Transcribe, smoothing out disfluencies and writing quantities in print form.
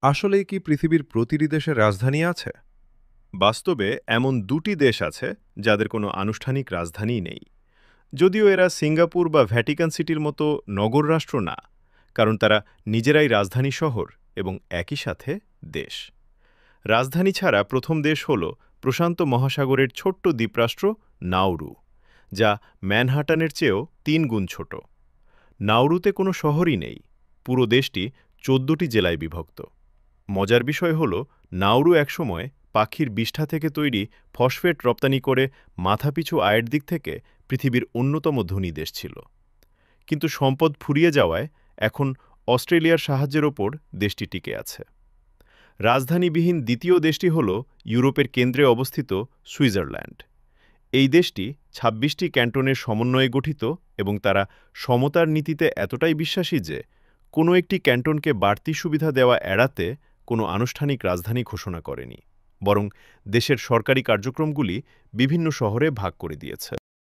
আসলেই কি পৃথিবীর প্রতিটি দেশের রাজধানী আছে? বাস্তবে এমন দুটি দেশ আছে যাদের কোনো আনুষ্ঠানিক রাজধানীই নেই। যদিও এরা সিঙ্গাপুর বা ভ্যাটিকান সিটির মতো নগর রাষ্ট্র না, কারণ তারা নিজেরাই রাজধানী শহর এবং একই সাথে দেশ। রাজধানী ছাড়া প্রথম দেশ হল প্রশান্ত মহাসাগরের ছোট্ট দ্বীপরাষ্ট্র নাউরু, যা ম্যানহাটানের চেয়েও ৩ গুণ ছোট। নাউরুতে কোনো শহরই নেই, পুরো দেশটি ১৪টি জেলায় বিভক্ত। মজার বিষয় হল, নাউরু একসময় পাখির বিষ্ঠা থেকে তৈরি ফসফেট রপ্তানি করে মাথাপিছু আয়ের দিক থেকে পৃথিবীর অন্যতম ধনী দেশ ছিল। কিন্তু সম্পদ ফুরিয়ে যাওয়ায় এখন অস্ট্রেলিয়ার সাহায্যের ওপর দেশটি টিকে আছে। রাজধানীবিহীন দ্বিতীয় দেশটি হল ইউরোপের কেন্দ্রে অবস্থিত সুইজারল্যান্ড। এই দেশটি ২৬টি ক্যান্টনের সমন্বয়ে গঠিত এবং তারা সমতার নীতিতে এতটাই বিশ্বাসী যে কোনো একটি ক্যান্টনকে বাড়তি সুবিধা দেওয়া এড়াতে কোনো আনুষ্ঠানিক রাজধানী ঘোষণা করেনি, বরং দেশের সরকারি কার্যক্রমগুলি বিভিন্ন শহরে ভাগ করে দিয়েছে।